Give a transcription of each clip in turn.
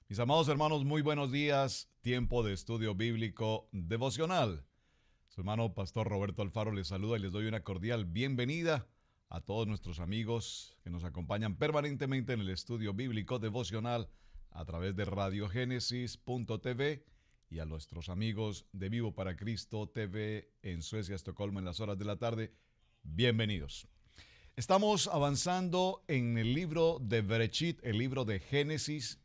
Mis amados hermanos, muy buenos días. Tiempo de estudio bíblico devocional. Su hermano Pastor Roberto Alfaro les saluda y les doy una cordial bienvenida a todos nuestros amigos que nos acompañan permanentemente en el estudio bíblico devocional a través de radiogénesis.tv y a nuestros amigos de Vivo para Cristo TV en Suecia, Estocolmo en las horas de la tarde. Bienvenidos. Estamos avanzando en el libro de Bereshit, el libro de Génesis.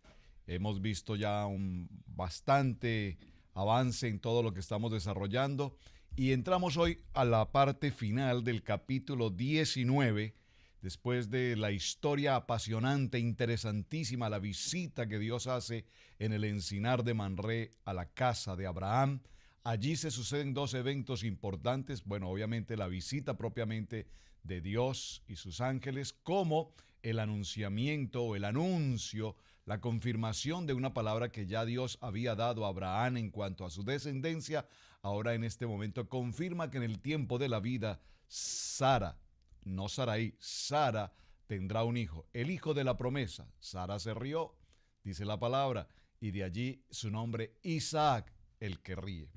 Hemos visto ya un bastante avance en todo lo que estamos desarrollando y entramos hoy a la parte final del capítulo 19, después de la historia apasionante, interesantísima, la visita que Dios hace en el encinar de Manré a la casa de Abraham. Allí se suceden dos eventos importantes, bueno, obviamente la visita propiamente de Dios y sus ángeles, como el anunciamiento o el anuncio, la confirmación de una palabra que ya Dios había dado a Abraham en cuanto a su descendencia. Ahora en este momento confirma que en el tiempo de la vida Sara, no Sarai, Sara tendrá un hijo, el hijo de la promesa. Sara se rió, dice la palabra, y de allí su nombre Isaac, el que ríe.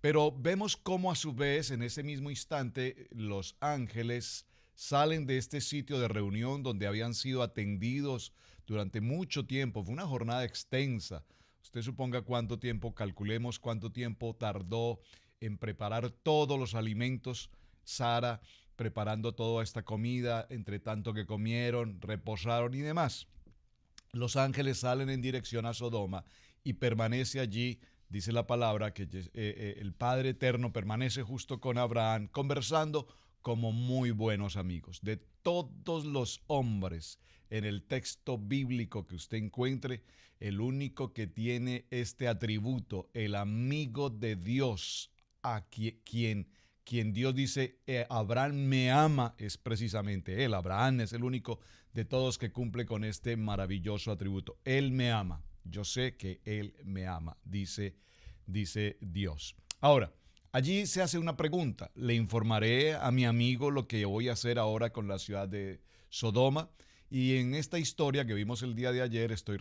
Pero vemos cómo a su vez en ese mismo instante los ángeles salen de este sitio de reunión donde habían sido atendidos durante mucho tiempo. Fue una jornada extensa. Usted suponga cuánto tiempo, calculemos cuánto tiempo tardó en preparar todos los alimentos. Sara preparando toda esta comida, entre tanto que comieron, reposaron y demás. Los ángeles salen en dirección a Sodoma y permanece allí. Dice la palabra que el Padre Eterno permanece justo con Abraham, conversando como muy buenos amigos. De todos los hombres en el texto bíblico que usted encuentre, el único que tiene este atributo, el amigo de Dios, a quien Dios dice, Abraham me ama, es precisamente él. Abraham es el único de todos que cumple con este maravilloso atributo. Él me ama. Yo sé que Él me ama, dice Dios. Ahora, allí se hace una pregunta. ¿Le informaré a mi amigo lo que voy a hacer ahora con la ciudad de Sodoma? Y en esta historia que vimos el día de ayer, estoy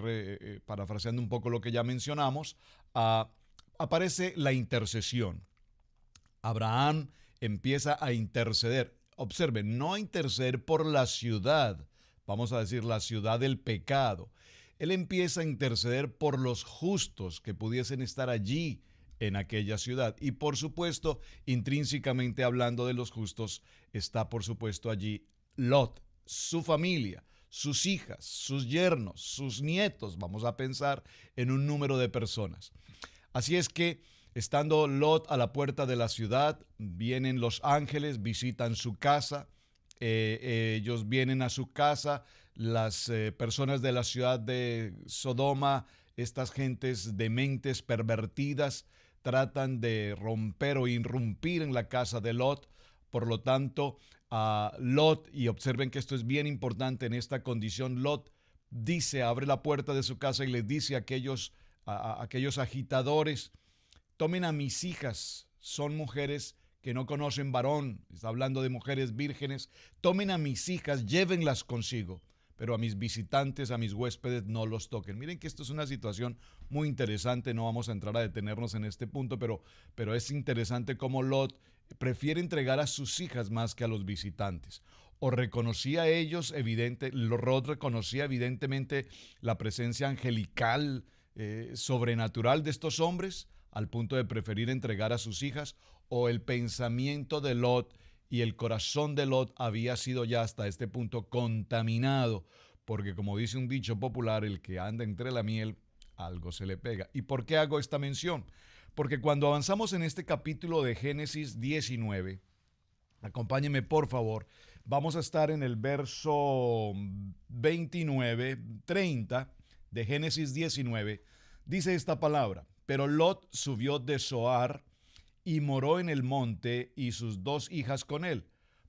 parafraseando un poco lo que ya mencionamos, aparece la intercesión. Abraham empieza a interceder. Observen, no a interceder por la ciudad, vamos a decir la ciudad del pecado. Él empieza a interceder por los justos que pudiesen estar allí en aquella ciudad. Y por supuesto, intrínsecamente hablando de los justos, está por supuesto allí Lot, su familia, sus hijas, sus yernos, sus nietos. Vamos a pensar en un número de personas. Así es que, estando Lot a la puerta de la ciudad, vienen los ángeles, visitan su casa. Ellos vienen a su casa, las personas de la ciudad de Sodoma, estas gentes dementes, pervertidas, tratan de romper o irrumpir en la casa de Lot. Por lo tanto, a Lot, y observen que esto es bien importante en esta condición, Lot dice, abre la puerta de su casa y les dice a aquellos agitadores: tomen a mis hijas, son mujeres que no conocen varón, está hablando de mujeres vírgenes, tomen a mis hijas, llévenlas consigo, pero a mis visitantes, a mis huéspedes, no los toquen. Miren que esto es una situación muy interesante, no vamos a entrar a detenernos en este punto, pero es interesante cómo Lot prefiere entregar a sus hijas más que a los visitantes. O reconocía a ellos, Lot reconocía evidentemente la presencia angelical, sobrenatural de estos hombres, al punto de preferir entregar a sus hijas, o el pensamiento de Lot y el corazón de Lot había sido ya hasta este punto contaminado, porque como dice un dicho popular, el que anda entre la miel, algo se le pega. ¿Y por qué hago esta mención? Porque cuando avanzamos en este capítulo de Génesis 19, acompáñenme por favor, vamos a estar en el verso 29, 30 de Génesis 19, dice esta palabra: pero Lot subió de Zoar y moró en el monte, y sus dos hijas con él,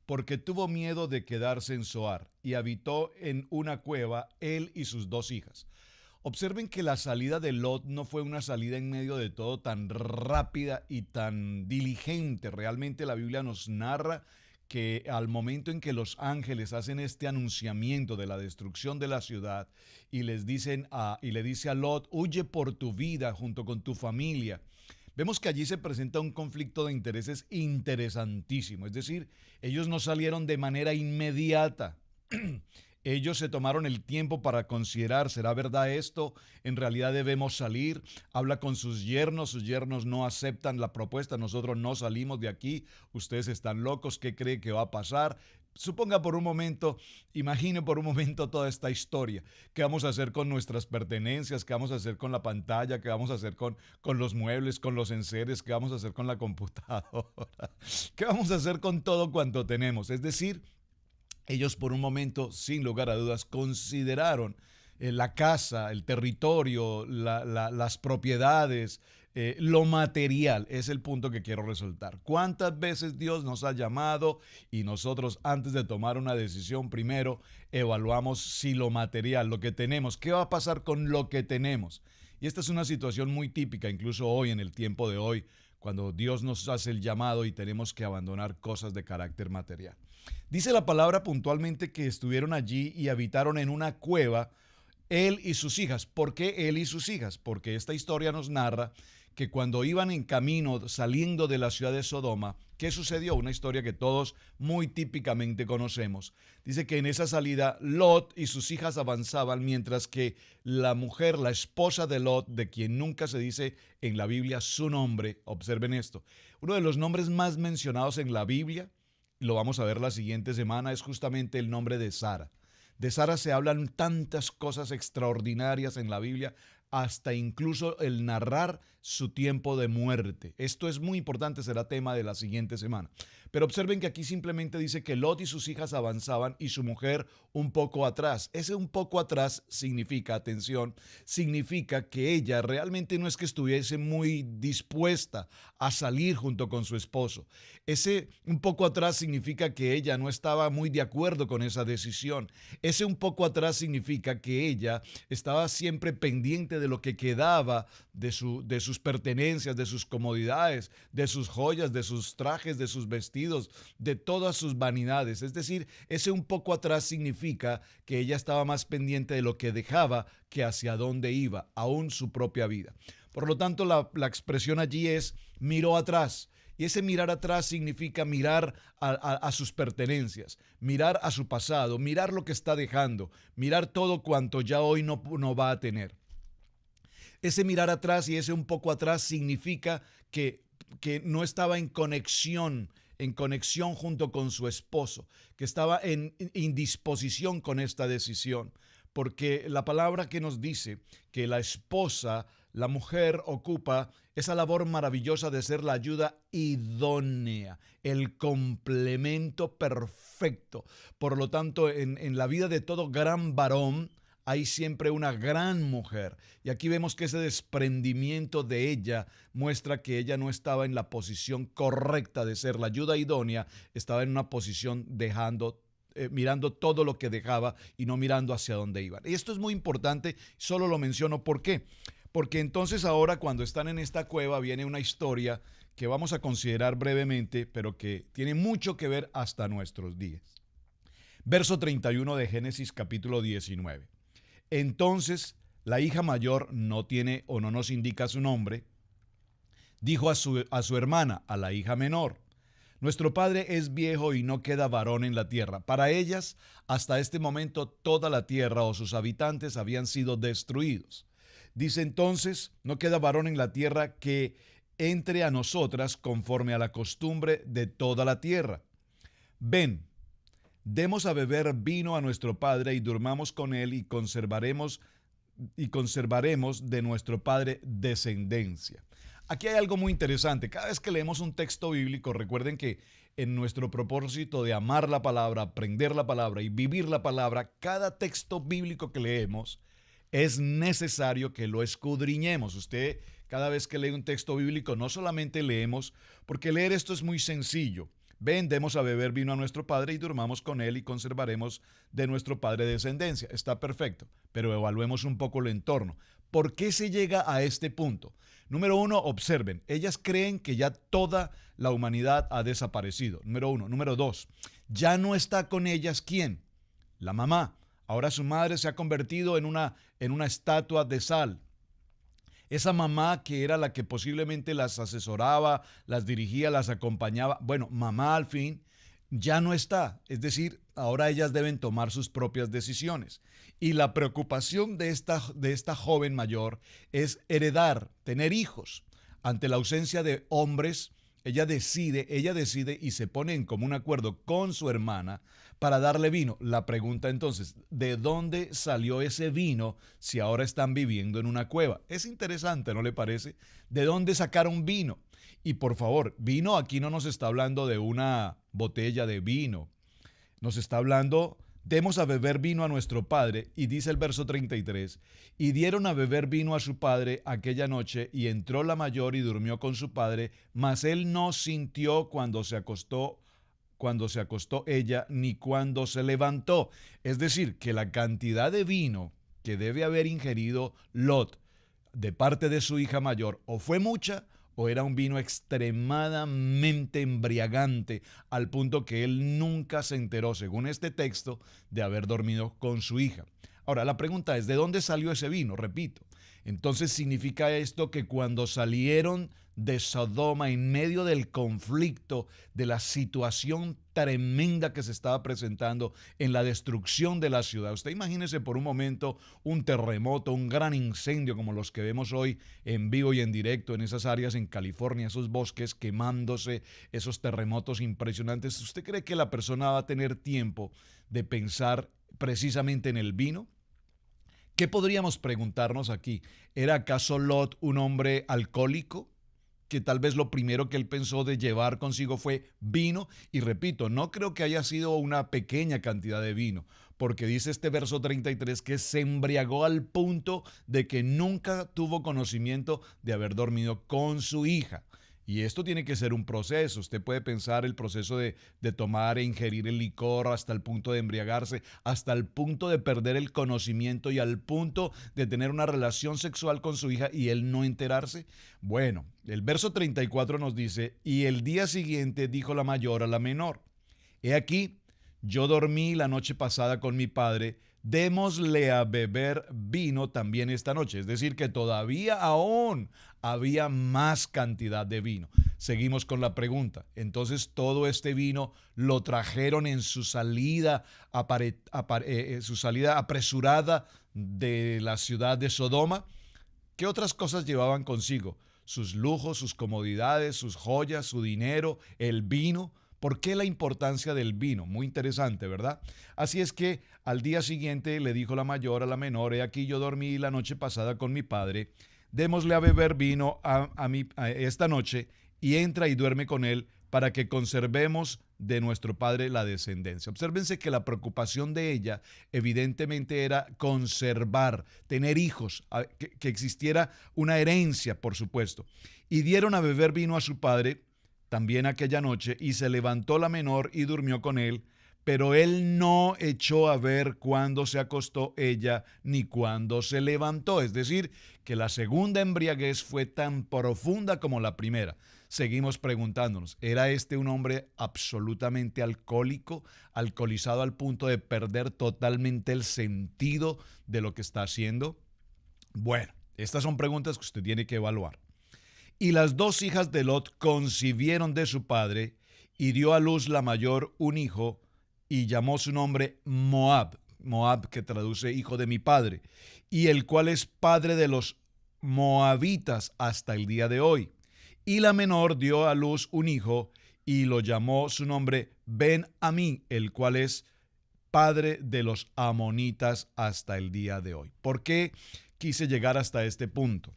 porque tuvo miedo de quedarse en Zoar, y habitó en una cueva él y sus dos hijas. Observen que la salida de Lot no fue una salida en medio de todo tan rápida y tan diligente. Realmente la Biblia nos narra que al momento en que los ángeles hacen este anunciamiento de la destrucción de la ciudad y le dice a Lot, huye por tu vida junto con tu familia, vemos que allí se presenta un conflicto de intereses interesantísimo. Es decir, ellos no salieron de manera inmediata. Ellos se tomaron el tiempo para considerar, ¿será verdad esto? ¿En realidad debemos salir? Habla con sus yernos no aceptan la propuesta, nosotros no salimos de aquí, ustedes están locos, ¿qué cree que va a pasar? Suponga por un momento, imagine por un momento toda esta historia. ¿Qué vamos a hacer con nuestras pertenencias? ¿Qué vamos a hacer con la pantalla? ¿Qué vamos a hacer con los muebles, con los enseres? ¿Qué vamos a hacer con la computadora? ¿Qué vamos a hacer con todo cuanto tenemos? Es decir, ellos por un momento, sin lugar a dudas, consideraron la casa, el territorio, las propiedades, lo material. Es el punto que quiero resaltar. ¿Cuántas veces Dios nos ha llamado y nosotros antes de tomar una decisión primero evaluamos si lo material, lo que tenemos, qué va a pasar con lo que tenemos? Y esta es una situación muy típica, incluso hoy, en el tiempo de hoy, cuando Dios nos hace el llamado y tenemos que abandonar cosas de carácter material. Dice la palabra puntualmente que estuvieron allí y habitaron en una cueva él y sus hijas. ¿Por qué él y sus hijas? Porque esta historia nos narra que cuando iban en camino saliendo de la ciudad de Sodoma, ¿qué sucedió? Una historia que todos muy típicamente conocemos. Dice que en esa salida Lot y sus hijas avanzaban mientras que la mujer, la esposa de Lot, de quien nunca se dice en la Biblia su nombre, observen esto, uno de los nombres más mencionados en la Biblia, lo vamos a ver la siguiente semana, es justamente el nombre de Sara. De Sara se hablan tantas cosas extraordinarias en la Biblia, hasta incluso el narrar su tiempo de muerte. Esto es muy importante, será tema de la siguiente semana. Pero observen que aquí simplemente dice que Lot y sus hijas avanzaban y su mujer un poco atrás. Ese un poco atrás significa, atención, significa que ella realmente no es que estuviese muy dispuesta a salir junto con su esposo. Ese un poco atrás significa que ella no estaba muy de acuerdo con esa decisión. Ese un poco atrás significa que ella estaba siempre pendiente de lo que quedaba de sus pertenencias, de sus comodidades, de sus joyas, de sus trajes, de sus vestidos, de todas sus vanidades. Es decir, ese un poco atrás significa que ella estaba más pendiente de lo que dejaba que hacia dónde iba, aún su propia vida. Por lo tanto, la expresión allí es miró atrás. Y ese mirar atrás significa mirar a sus pertenencias, mirar a su pasado, mirar lo que está dejando, mirar todo cuanto ya hoy no va a tener. Ese mirar atrás y ese un poco atrás significa que no estaba en conexión junto con su esposo, que estaba en indisposición con esta decisión. Porque la palabra que nos dice que la esposa, la mujer, ocupa esa labor maravillosa de ser la ayuda idónea, el complemento perfecto. Por lo tanto, en la vida de todo gran varón hay siempre una gran mujer. Y aquí vemos que ese desprendimiento de ella muestra que ella no estaba en la posición correcta de ser la ayuda idónea, estaba en una posición mirando todo lo que dejaba y no mirando hacia dónde iban. Y esto es muy importante, solo lo menciono. ¿Por qué? Porque entonces ahora cuando están en esta cueva viene una historia que vamos a considerar brevemente, pero que tiene mucho que ver hasta nuestros días. Verso 31 de Génesis capítulo 19. Entonces la hija mayor no tiene o no nos indica su nombre, dijo a su hermana, a la hija menor: nuestro padre es viejo y no queda varón en la tierra. Para ellas, hasta este momento, toda la tierra o sus habitantes habían sido destruidos. Dice entonces, no queda varón en la tierra que entre a nosotras conforme a la costumbre de toda la tierra. Ven, demos a beber vino a nuestro padre y durmamos con él y conservaremos de nuestro padre descendencia. Aquí hay algo muy interesante. Cada vez que leemos un texto bíblico, recuerden que en nuestro propósito de amar la palabra, aprender la palabra y vivir la palabra, cada texto bíblico que leemos es necesario que lo escudriñemos. Usted, cada vez que lee un texto bíblico, no solamente leemos, porque leer esto es muy sencillo, ven, demos a beber vino a nuestro padre y durmamos con él y conservaremos de nuestro padre descendencia. Está perfecto, pero evaluemos un poco el entorno. ¿Por qué se llega a este punto? Número uno, observen, ellas creen que ya toda la humanidad ha desaparecido. Número uno. Número dos, ya no está con ellas ¿quién? La mamá. Ahora su madre se ha convertido en una estatua de sal. Esa mamá que era la que posiblemente las asesoraba, las dirigía, las acompañaba. Bueno, mamá al fin ya no está. Es decir, ahora ellas deben tomar sus propias decisiones. Y la preocupación de esta joven mayor es heredar, tener hijos. Ante la ausencia de hombres, ella decide y se pone en común acuerdo con su hermana para darle vino. La pregunta entonces, ¿de dónde salió ese vino si ahora están viviendo en una cueva? Es interesante, ¿no le parece? ¿De dónde sacaron vino? Y por favor, vino aquí no nos está hablando de una botella de vino. Nos está hablando, demos a beber vino a nuestro padre, y dice el verso 33, y dieron a beber vino a su padre aquella noche, y entró la mayor y durmió con su padre, mas él no sintió cuando se acostó ella, ni cuando se levantó. Es decir, que la cantidad de vino que debe haber ingerido Lot de parte de su hija mayor, o fue mucha, o era un vino extremadamente embriagante, al punto que él nunca se enteró, según este texto, de haber dormido con su hija. Ahora, la pregunta es, ¿de dónde salió ese vino? Repito. Entonces, ¿significa esto que cuando salieron de Sodoma en medio del conflicto, de la situación tremenda que se estaba presentando en la destrucción de la ciudad? Usted imagínese por un momento un terremoto, un gran incendio como los que vemos hoy en vivo y en directo en esas áreas en California, esos bosques quemándose, esos terremotos impresionantes. ¿Usted cree que la persona va a tener tiempo de pensar precisamente en el vino? ¿Qué podríamos preguntarnos aquí? ¿Era acaso Lot un hombre alcohólico? Que tal vez lo primero que él pensó de llevar consigo fue vino. Y repito, no creo que haya sido una pequeña cantidad de vino, porque dice este verso 33 que se embriagó al punto de que nunca tuvo conocimiento de haber dormido con su hija. Y esto tiene que ser un proceso. Usted puede pensar el proceso de tomar e ingerir el licor hasta el punto de embriagarse, hasta el punto de perder el conocimiento y al punto de tener una relación sexual con su hija y él no enterarse. Bueno, el verso 34 nos dice, y el día siguiente dijo la mayor a la menor, he aquí, yo dormí la noche pasada con mi padre, démosle a beber vino también esta noche. Es decir, que todavía aún había más cantidad de vino. Seguimos con la pregunta. Entonces, todo este vino lo trajeron en su salida, su salida apresurada de la ciudad de Sodoma. ¿Qué otras cosas llevaban consigo? Sus lujos, sus comodidades, sus joyas, su dinero, el vino. ¿Por qué la importancia del vino? Muy interesante, ¿verdad? Así es que al día siguiente le dijo la mayor a la menor, he aquí yo dormí la noche pasada con mi padre, démosle a beber vino a esta noche y entra y duerme con él para que conservemos de nuestro padre la descendencia. Obsérvense que la preocupación de ella evidentemente era conservar, tener hijos, que existiera una herencia, por supuesto. Y dieron a beber vino a su padre también aquella noche, y se levantó la menor y durmió con él, pero él no echó a ver cuándo se acostó ella ni cuándo se levantó. Es decir, que la segunda embriaguez fue tan profunda como la primera. Seguimos preguntándonos, ¿era este un hombre absolutamente alcohólico, alcoholizado al punto de perder totalmente el sentido de lo que está haciendo? Bueno, estas son preguntas que usted tiene que evaluar. Y las dos hijas de Lot concibieron de su padre, y dio a luz la mayor un hijo, y llamó su nombre Moab, Moab que traduce hijo de mi padre, y el cual es padre de los moabitas hasta el día de hoy. Y la menor dio a luz un hijo, y lo llamó su nombre Ben-Amí, el cual es padre de los amonitas hasta el día de hoy. ¿Por qué quise llegar hasta este punto?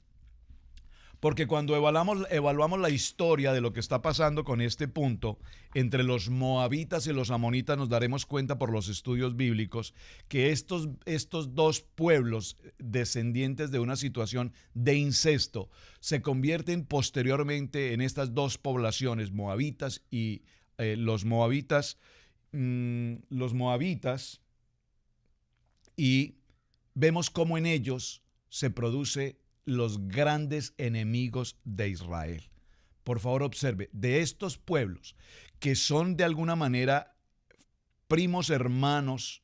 Porque cuando evaluamos la historia de lo que está pasando con este punto entre los moabitas y los amonitas, nos daremos cuenta por los estudios bíblicos que estos dos pueblos descendientes de una situación de incesto se convierten posteriormente en estas dos poblaciones, moabitas y los moabitas, y vemos cómo en ellos se produce los grandes enemigos de Israel. Por favor, observe, de estos pueblos que son de alguna manera primos hermanos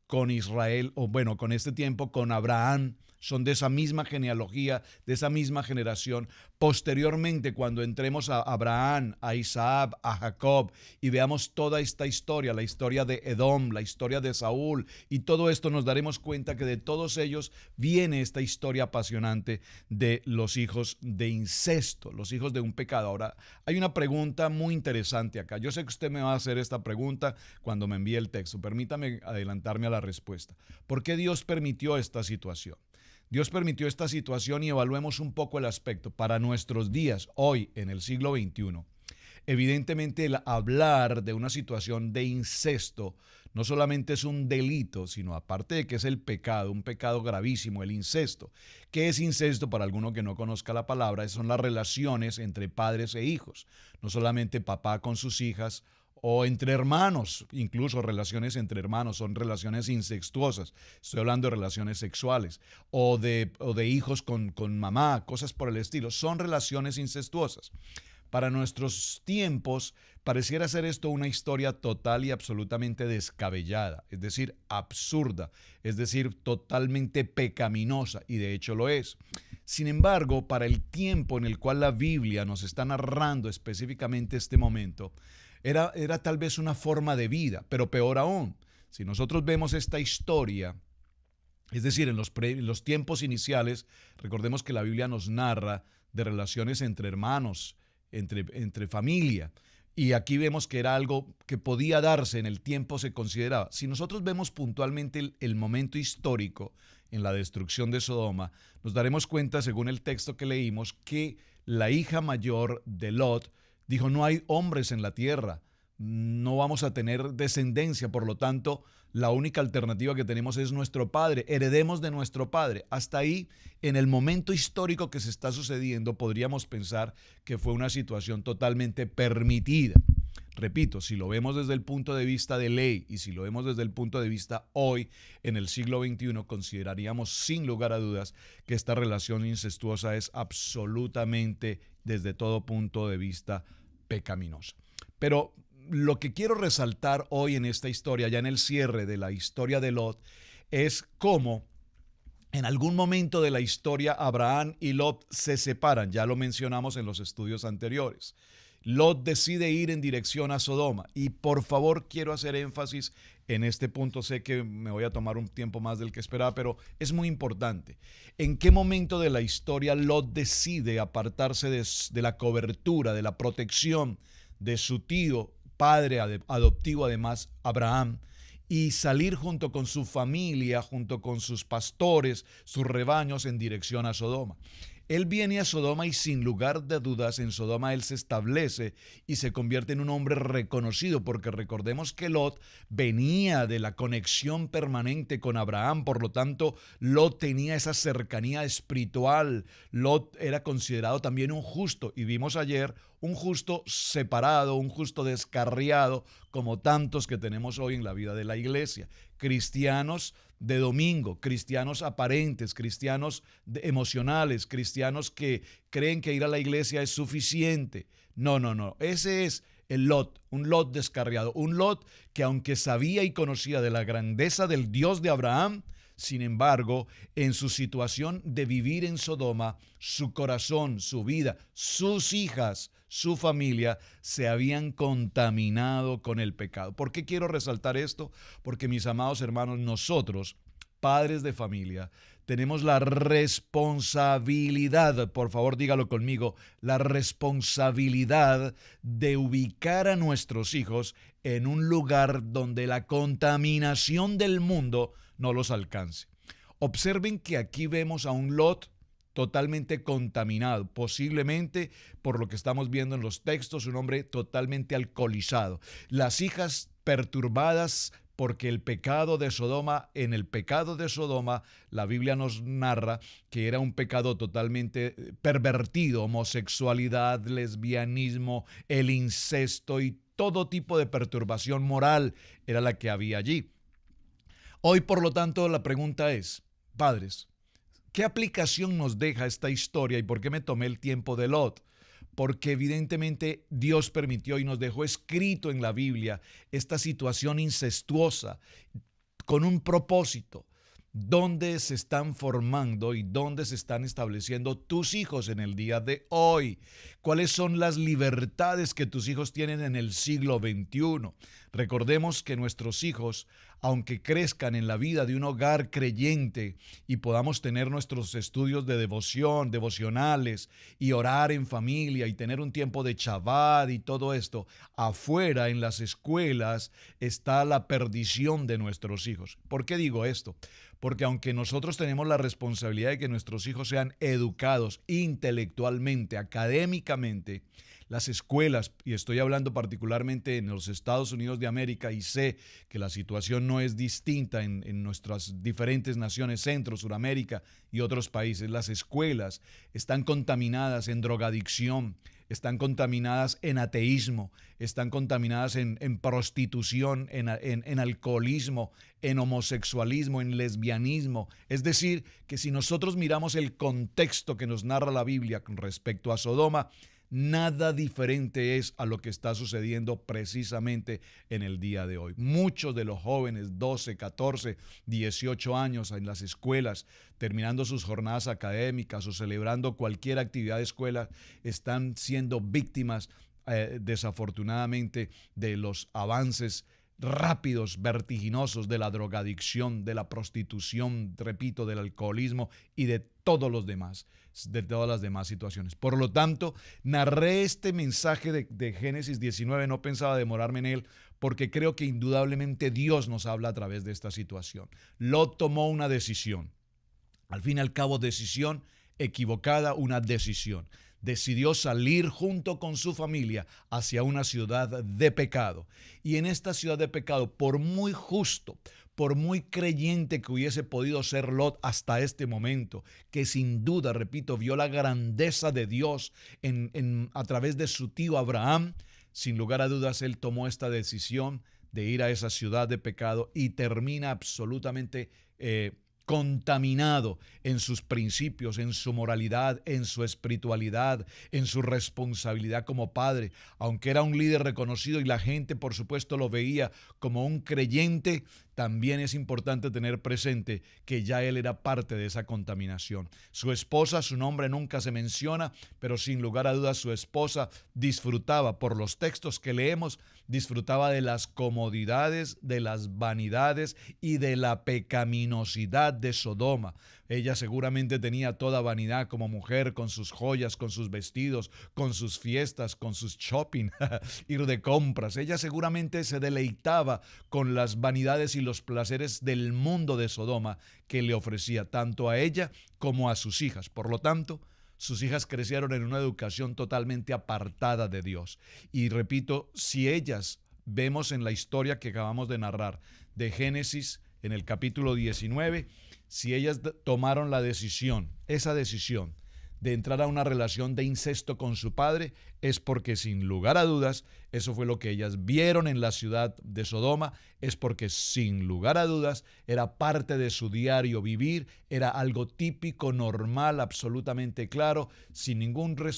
con Israel, o bueno, con este tiempo, con Abraham, son de esa misma genealogía, de esa misma generación. Posteriormente, cuando entremos a Abraham, a Isaac, a Jacob, y veamos toda esta historia, la historia de Edom, la historia de Saúl, y todo esto, nos daremos cuenta que de todos ellos viene esta historia apasionante de los hijos de incesto, los hijos de un pecado. Ahora, hay una pregunta muy interesante acá. Yo sé que usted me va a hacer esta pregunta cuando me envíe el texto. Permítame adelantarme a la respuesta. ¿Por qué Dios permitió esta situación? Dios permitió esta situación y evaluemos un poco el aspecto. Para nuestros días, hoy en el siglo XXI, evidentemente el hablar de una situación de incesto no solamente es un delito, sino aparte de que es el pecado, un pecado gravísimo, el incesto. ¿Qué es incesto? Para alguno que no conozca la palabra, son las relaciones entre padres e hijos, no solamente papá con sus hijas, o entre hermanos, incluso relaciones entre hermanos, son relaciones incestuosas. Estoy hablando de relaciones sexuales, o de hijos con mamá, cosas por el estilo. Son relaciones incestuosas. Para nuestros tiempos, pareciera ser esto una historia total y absolutamente descabellada, es decir, absurda, es decir, totalmente pecaminosa, y de hecho lo es. Sin embargo, para el tiempo en el cual la Biblia nos está narrando específicamente este momento, era tal vez una forma de vida, pero peor aún, si nosotros vemos esta historia, es decir, en los tiempos iniciales, recordemos que la Biblia nos narra de relaciones entre hermanos, entre familia, y aquí vemos que era algo que podía darse, en el tiempo se consideraba. Si nosotros vemos puntualmente el momento histórico en la destrucción de Sodoma, nos daremos cuenta, según el texto que leímos, que la hija mayor de Lot dijo: no hay hombres en la tierra, no vamos a tener descendencia, por lo tanto, la única alternativa que tenemos es nuestro padre, heredemos de nuestro padre. Hasta ahí, en el momento histórico que se está sucediendo, podríamos pensar que fue una situación totalmente permitida. Repito, si lo vemos desde el punto de vista de ley y si lo vemos desde el punto de vista hoy, en el siglo XXI, consideraríamos sin lugar a dudas que esta relación incestuosa es absolutamente, desde todo punto de vista, pecaminosa. Pero lo que quiero resaltar hoy en esta historia, ya en el cierre de la historia de Lot, es cómo en algún momento de la historia Abraham y Lot se separan. Ya lo mencionamos en los estudios anteriores. Lot decide ir en dirección a Sodoma, y por favor quiero hacer énfasis en este punto. Sé que me voy a tomar un tiempo más del que esperaba, pero es muy importante. ¿En qué momento de la historia Lot decide apartarse de la cobertura, de la protección de su tío, padre adoptivo además, Abraham, y salir junto con su familia, junto con sus pastores, sus rebaños, en dirección a Sodoma? Él viene a Sodoma y sin lugar de dudas en Sodoma él se establece y se convierte en un hombre reconocido, porque recordemos que Lot venía de la conexión permanente con Abraham, por lo tanto Lot tenía esa cercanía espiritual. Lot era considerado también un justo, y vimos ayer un justo separado, un justo descarriado, como tantos que tenemos hoy en la vida de la iglesia. Cristianos de domingo, cristianos aparentes, cristianos emocionales, cristianos que creen que ir a la iglesia es suficiente. No, no, no. Ese es el Lot, un Lot descarriado, un Lot que, aunque sabía y conocía de la grandeza del Dios de Abraham, sin embargo, en su situación de vivir en Sodoma, su corazón, su vida, sus hijas, su familia se habían contaminado con el pecado. ¿Por qué quiero resaltar esto? Porque, mis amados hermanos, nosotros, padres de familia, tenemos la responsabilidad, por favor dígalo conmigo, la responsabilidad de ubicar a nuestros hijos en un lugar donde la contaminación del mundo no los alcance. Observen que aquí vemos a un Lot totalmente contaminado, posiblemente por lo que estamos viendo en los textos, un hombre totalmente alcoholizado. Las hijas perturbadas porque el pecado de Sodoma, en el pecado de Sodoma, la Biblia nos narra que era un pecado totalmente pervertido, homosexualidad, lesbianismo, el incesto y todo tipo de perturbación moral era la que había allí. Hoy, por lo tanto, la pregunta es, padres, ¿qué aplicación nos deja esta historia y por qué me tomé el tiempo de Lot? Porque evidentemente Dios permitió y nos dejó escrito en la Biblia esta situación incestuosa con un propósito. ¿Dónde se están formando y dónde se están estableciendo tus hijos en el día de hoy? ¿Cuáles son las libertades que tus hijos tienen en el siglo XXI? Recordemos que nuestros hijos, aunque crezcan en la vida de un hogar creyente y podamos tener nuestros estudios de devoción, devocionales y orar en familia y tener un tiempo de Shabbat y todo esto, afuera en las escuelas está la perdición de nuestros hijos. ¿Por qué digo esto? Porque aunque nosotros tenemos la responsabilidad de que nuestros hijos sean educados intelectualmente, académicamente, las escuelas, y estoy hablando particularmente en los Estados Unidos de América, y sé que la situación no es distinta en nuestras diferentes naciones, Centro, Suramérica y otros países, las escuelas están contaminadas en drogadicción, están contaminadas en ateísmo, están contaminadas en prostitución, en alcoholismo, en homosexualismo, en lesbianismo. Es decir, que si nosotros miramos el contexto que nos narra la Biblia con respecto a Sodoma, nada diferente es a lo que está sucediendo precisamente en el día de hoy. Muchos de los jóvenes, 12, 14, 18 años en las escuelas, terminando sus jornadas académicas o celebrando cualquier actividad de escuela, están siendo víctimas, desafortunadamente, de los avances rápidos, vertiginosos de la drogadicción, de la prostitución, repito, del alcoholismo y de todos los demás, de todas las demás situaciones. Por lo tanto, narré este mensaje de Génesis 19, no pensaba demorarme en él, porque creo que indudablemente Dios nos habla a través de esta situación. Lot tomó una decisión, al fin y al cabo decisión equivocada, una decisión. Decidió salir junto con su familia hacia una ciudad de pecado. Y en esta ciudad de pecado, por muy justo, por muy creyente que hubiese podido ser Lot hasta este momento, que sin duda, repito, vio la grandeza de Dios a través de su tío Abraham, sin lugar a dudas, él tomó esta decisión de ir a esa ciudad de pecado y termina absolutamente contaminado en sus principios, en su moralidad, en su espiritualidad, en su responsabilidad como padre. Aunque era un líder reconocido y la gente, por supuesto, lo veía como un creyente, también es importante tener presente que ya él era parte de esa contaminación. Su esposa, su nombre nunca se menciona, pero sin lugar a dudas su esposa disfrutaba, por los textos que leemos, disfrutaba de las comodidades, de las vanidades y de la pecaminosidad de Sodoma. Ella seguramente tenía toda vanidad como mujer, con sus joyas, con sus vestidos, con sus fiestas, con sus shopping, ir de compras. Ella seguramente se deleitaba con las vanidades y los placeres del mundo de Sodoma que le ofrecía tanto a ella como a sus hijas. Por lo tanto, sus hijas crecieron en una educación totalmente apartada de Dios. Y repito, si ellas vemos en la historia que acabamos de narrar de Génesis en el capítulo 19, si ellas tomaron la decisión, esa decisión de entrar a una relación de incesto con su padre, es porque sin lugar a dudas, eso fue lo que ellas vieron en la ciudad de Sodoma, es porque sin lugar a dudas era parte de su diario vivir, era algo típico, normal, absolutamente claro, sin ninguna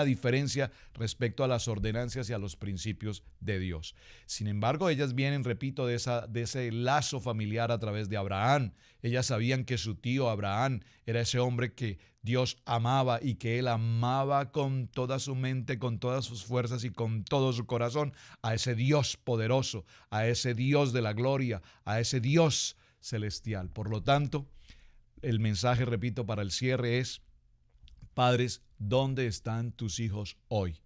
diferencia respecto a las ordenanzas y a los principios de Dios. Sin embargo, ellas vienen, repito, de ese lazo familiar a través de Abraham. Ellas sabían que su tío Abraham era ese hombre que Dios amaba y que él amaba con toda su mente, con todas sus fuerzas y con todo su corazón a ese Dios poderoso, a ese Dios de la gloria, a ese Dios celestial. Por lo tanto, el mensaje, repito, para el cierre es: padres, ¿dónde están tus hijos hoy?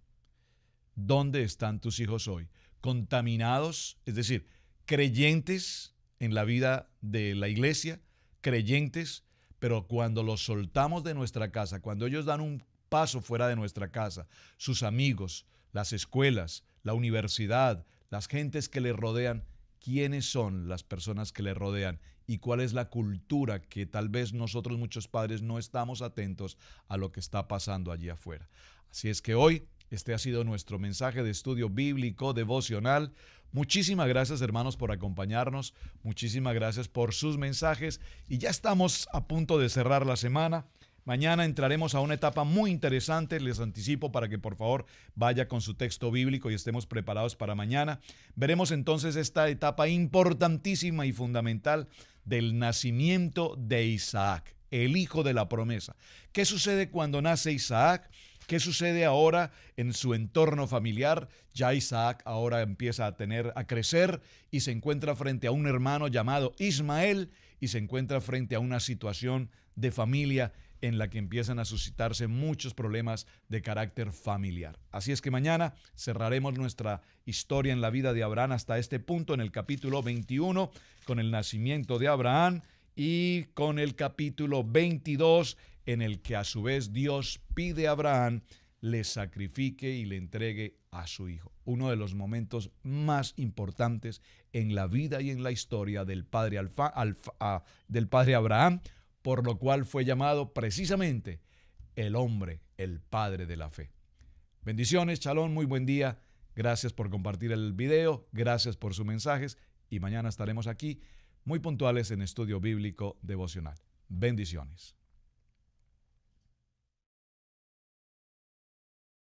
¿Dónde están tus hijos hoy? Contaminados, es decir, creyentes en la vida de la iglesia, creyentes, pero cuando los soltamos de nuestra casa, cuando ellos dan un paso fuera de nuestra casa, sus amigos, las escuelas, la universidad, las gentes que le rodean, quiénes son las personas que le rodean y cuál es la cultura que tal vez nosotros muchos padres no estamos atentos a lo que está pasando allí afuera. Así es que hoy este ha sido nuestro mensaje de estudio bíblico devocional. Muchísimas gracias, hermanos, por acompañarnos. Muchísimas gracias por sus mensajes y ya estamos a punto de cerrar la semana. Mañana entraremos a una etapa muy interesante, les anticipo para que por favor vaya con su texto bíblico y estemos preparados para mañana. Veremos entonces esta etapa importantísima y fundamental del nacimiento de Isaac, el hijo de la promesa. ¿Qué sucede cuando nace Isaac? ¿Qué sucede ahora en su entorno familiar? Ya Isaac ahora empieza a crecer y se encuentra frente a un hermano llamado Ismael y se encuentra frente a una situación de familia en la que empiezan a suscitarse muchos problemas de carácter familiar. Así es que mañana cerraremos nuestra historia en la vida de Abraham hasta este punto en el capítulo 21 con el nacimiento de Abraham y con el capítulo 22 en el que a su vez Dios pide a Abraham le sacrifique y le entregue a su hijo. Uno de los momentos más importantes en la vida y en la historia del padre Abraham, por lo cual fue llamado precisamente el hombre, el padre de la fe. Bendiciones, shalom, muy buen día. Gracias por compartir el video, gracias por sus mensajes y mañana estaremos aquí muy puntuales en Estudio Bíblico Devocional. Bendiciones.